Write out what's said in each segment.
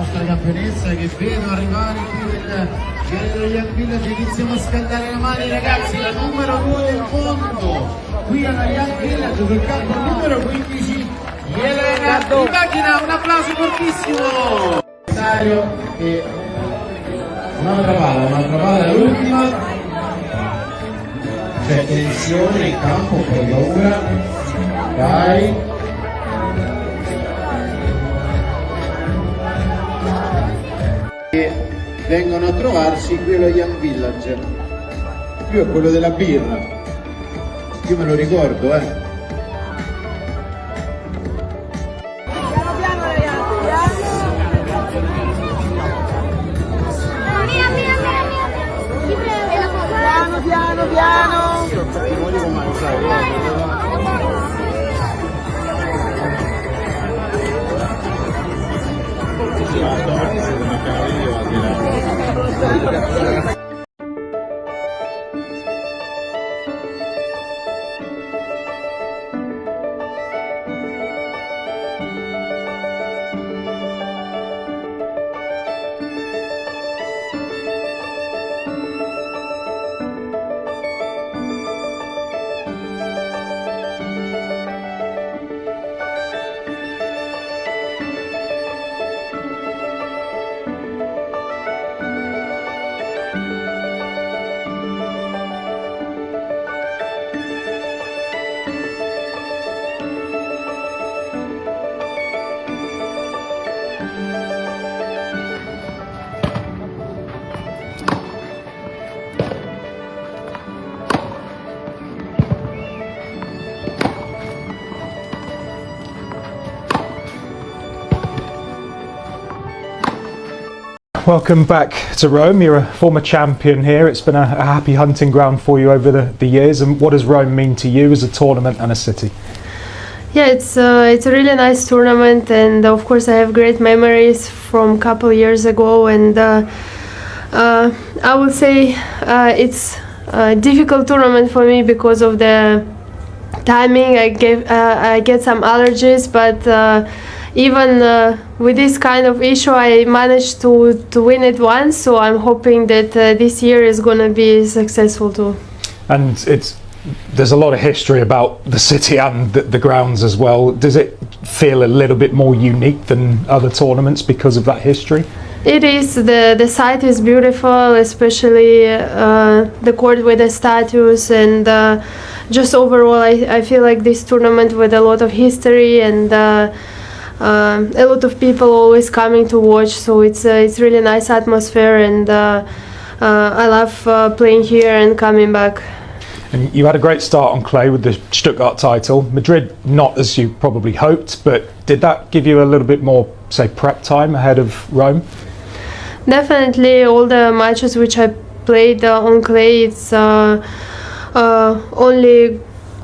nostra campionessa che vedo arrivare qui dello Young Village. Iniziamo a scaldare le mani, ragazzi, la numero 2 del mondo qui alla Young Village sul campo numero 15, Elena Rybakina. Un applauso fortissimo. E un'altra palla, l'ultima. C'è tensione in campo, un po' di paura. Vai. E vengono a trovarsi qui allo Young Village. Qui è quello della birra. Io me lo ricordo, Piano. Welcome back to Rome. You're a former champion here. It's been a happy hunting ground for you over the years. And what does Rome mean to you as a tournament and a city? Yeah, it's a really nice tournament, and of course I have great memories from a couple of years ago. And I would say it's a difficult tournament for me because of the timing. I get some allergies, but even with this kind of issue, I managed to win it once, so I'm hoping that this year is going to be successful too. And there's a lot of history about the city and the grounds as well. Does it feel a little bit more unique than other tournaments because of that history? It is. The site is beautiful, especially the court with the statues, and just overall I feel like this tournament with a lot of history and a lot of people always coming to watch, so it's really nice atmosphere, and I love playing here and coming back. And you had a great start on clay with the Stuttgart title. Madrid, not as you probably hoped, but did that give you a little bit more, say, prep time ahead of Rome? Definitely, all the matches which I played on clay, it's only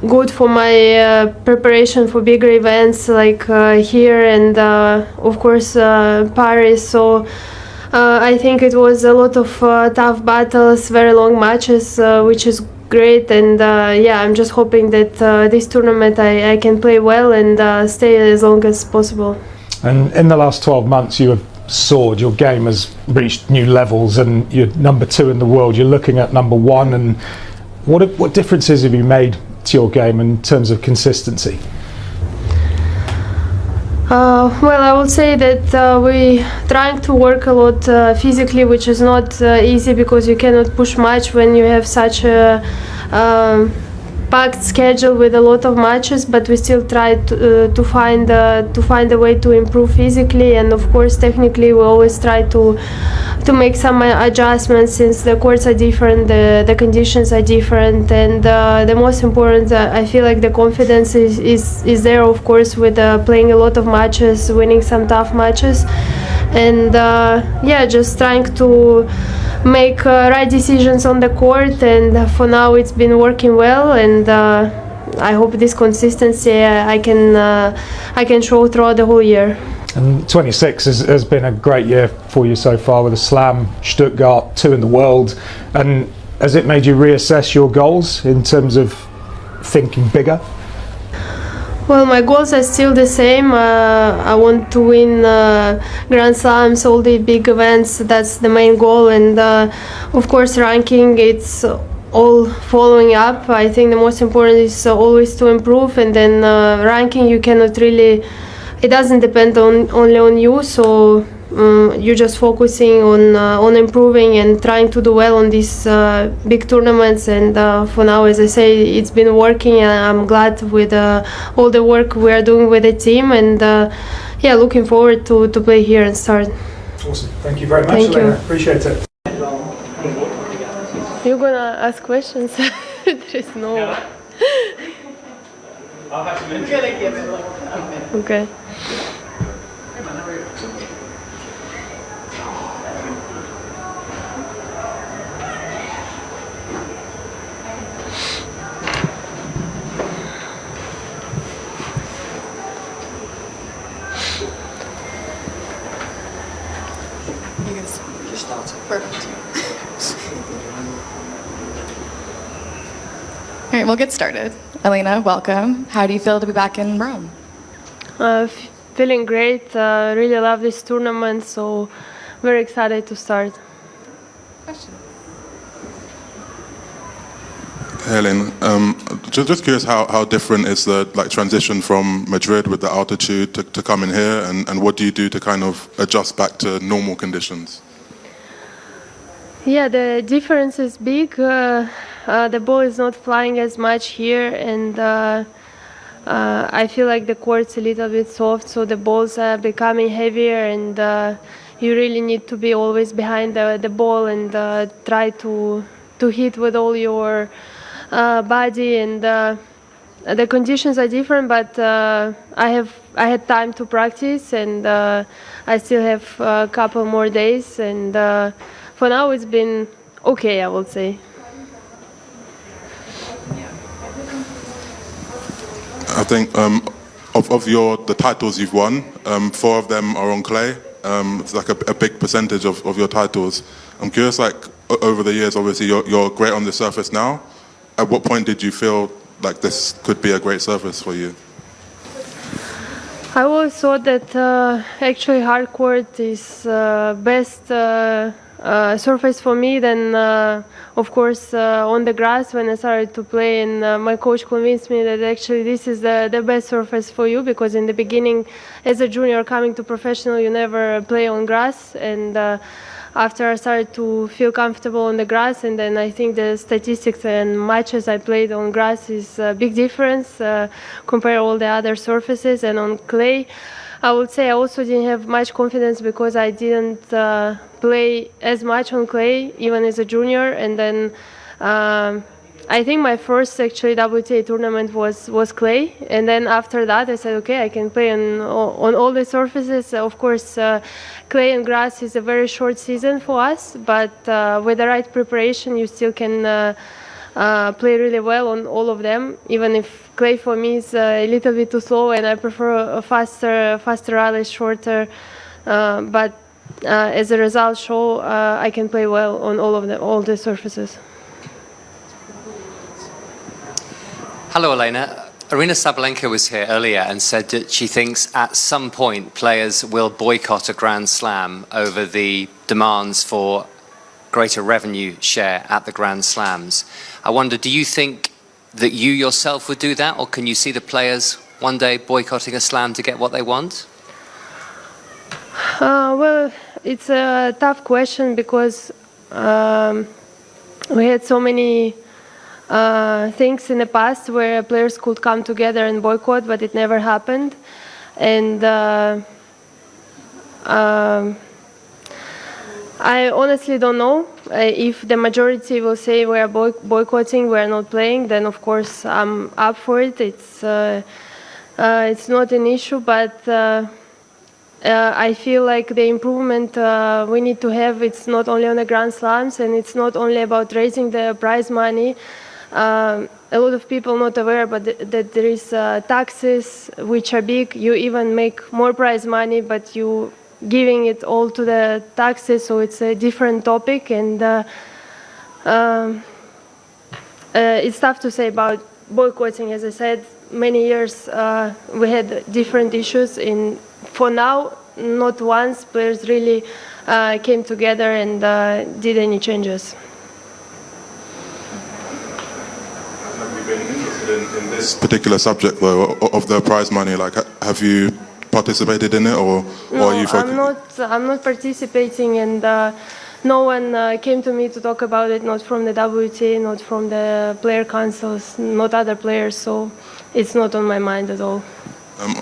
good for my preparation for bigger events like here and of course Paris. So I think it was a lot of tough battles, very long matches, which is great, and yeah, I'm just hoping that this tournament I can play well and stay as long as possible. And in the last 12 months you have soared. Your game has reached new levels and you're number 2 in the world. You're looking at number 1, and what differences have you made to your game in terms of consistency? Well, I would say that we trying to work a lot physically, which is not easy because you cannot push much when you have such a packed schedule with a lot of matches, but we still try to find a way to improve physically, and of course technically we always try to make some adjustments since the courts are different, the conditions are different, and the most important, I feel like the confidence is there, of course, with playing a lot of matches, winning some tough matches, and yeah, just trying to make right decisions on the court, and for now it's been working well, and I hope this consistency I can show throughout the whole year. And 26 has been a great year for you so far with a slam, Stuttgart, 2 in the world. And has it made you reassess your goals in terms of thinking bigger? Well, my goals are still the same. I want to win Grand Slams, all the big events. That's the main goal, and of course, ranking. It's all following up. I think the most important is always to improve, and then ranking. You cannot really. It doesn't depend only on you. So you're just focusing on improving and trying to do well on these big tournaments. And for now, as I say, it's been working, and I'm glad with all the work we are doing with the team. And yeah, looking forward to play here and start. Awesome. Thank you very much, Thank Elena. you. Appreciate it. You're gonna ask questions? There is no. I'll have to mention. We're gonna give it like a minute. Okay. Perfect. All right, we'll get started. Elena, welcome. How do you feel to be back in Rome? Feeling great. Really love this tournament, so very excited to start. Question. Hey, Elena. Just curious, how different is the transition from Madrid with the altitude to coming here, and what do you do to kind of adjust back to normal conditions? Yeah, the difference is big. The ball is not flying as much here, and I feel like the court's a little bit soft, so the balls are becoming heavier, and you really need to be always behind the ball and try to hit with all your body. And the conditions are different, but I had time to practice, and I still have a couple more days, and for now it's been okay, I would say. I think of the titles you've won, 4 of them are on clay. It's like a big percentage of your titles. I'm curious, over the years, obviously you're great on the surface now. At what point did you feel like this could be a great surface for you? I always thought that actually hard court is best surface for me. Then of course on the grass when I started to play, and my coach convinced me that actually this is the best surface for you, because in the beginning as a junior coming to professional you never play on grass, and after I started to feel comfortable on the grass, and then I think the statistics and matches I played on grass is a big difference compared to all the other surfaces. And on clay, I would say I also didn't have much confidence because I didn't play as much on clay even as a junior. And then I think my first actually WTA tournament was clay, and then after that I said okay, I can play on all the surfaces. Of course clay and grass is a very short season for us, but with the right preparation you still can play really well on all of them, even if clay for me is a little bit too slow and I prefer a faster rally, shorter, but as a result show I can play well on all the surfaces. Hello, Elena. Arina Sabalenka was here earlier and said that she thinks at some point players will boycott a Grand Slam over the demands for greater revenue share at the Grand Slams. I wonder, do you think that you yourself would do that, or can you see the players one day boycotting a slam to get what they want? Well, it's a tough question because we had so many things in the past where players could come together and boycott, but it never happened. And I honestly don't know. If the majority will say we are boycotting, we are not playing, then of course I'm up for it. It's not an issue, but I feel like the improvement we need to have, it's not only on the Grand Slams, and it's not only about raising the prize money. A lot of people not aware, but that there is taxes which are big. You even make more prize money, but you giving it all to the taxes, so it's a different topic. And it's tough to say about boycotting. As I said, many years we had different issues. For now, not once players really came together and did any changes. Have you been interested in this particular subject though of the prize money? Like, have you participated in it, or No, are you I'm not participating, and no one came to me to talk about it. Not from the WTA, not from the player councils, not other players. So it's not on my mind at all.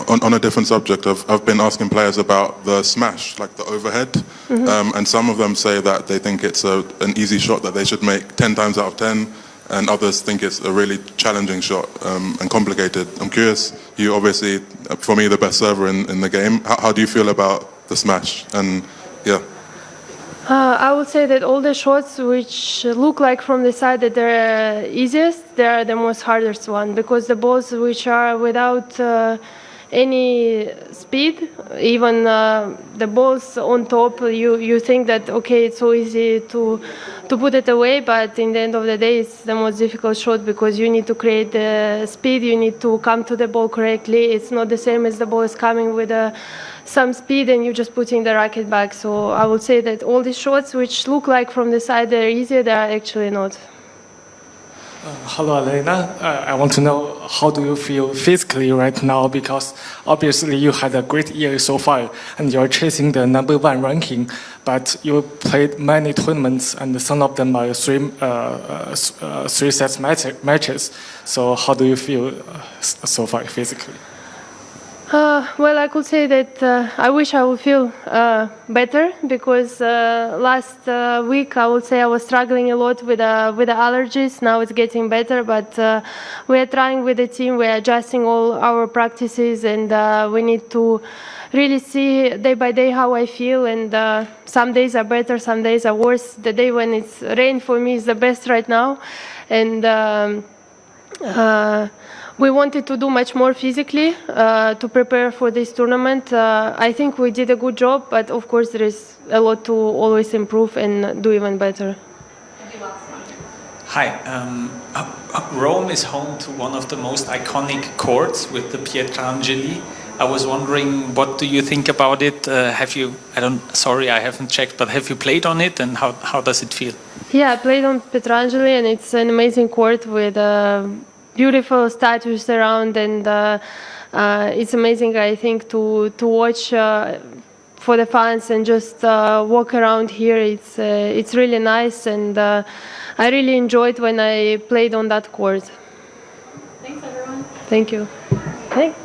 On a different subject, I've been asking players about the smash, like the overhead, and some of them say that they think it's an easy shot that they should make 10 times out of 10, and others think it's a really challenging shot and complicated. I'm curious, you obviously, for me, the best server in the game. How do you feel about the smash? And yeah. I would say that all the shots which look like from the side that they're easiest, they are the most hardest one, because the balls which are without any speed, even the balls on top, you think that okay, it's so easy to put it away, but in the end of the day it's the most difficult shot, because you need to create the speed, you need to come to the ball correctly. It's not the same as the ball is coming with some speed and you're just putting the racket back. So I would say that all these shots which look like from the side they're easy, they are actually not. Hello, Elena. I want to know, how do you feel physically right now? Because obviously you had a great year so far and you're chasing the #1 ranking, but you played many tournaments and some of them are three sets matches. So how do you feel so far physically? Well, I could say that I wish I would feel better, because last week I would say I was struggling a lot with the allergies. Now it's getting better, but we are trying with the team. We are adjusting all our practices, and we need to really see day by day how I feel. And some days are better, some days are worse. The day when it's rain for me is the best right now, and we wanted to do much more physically to prepare for this tournament. I think we did a good job, but of course there is a lot to always improve and do even better. Hi. Rome is home to one of the most iconic courts with the Pietrangeli. I was wondering, what do you think about it? Have you? Sorry, I haven't checked, but have you played on it, and how does it feel? Yeah, I played on Pietrangeli, and it's an amazing court with beautiful statues around, and it's amazing, I think, to watch for the fans and just walk around here. It's really nice, and I really enjoyed when I played on that court. Thanks, everyone. Thank you. Thanks.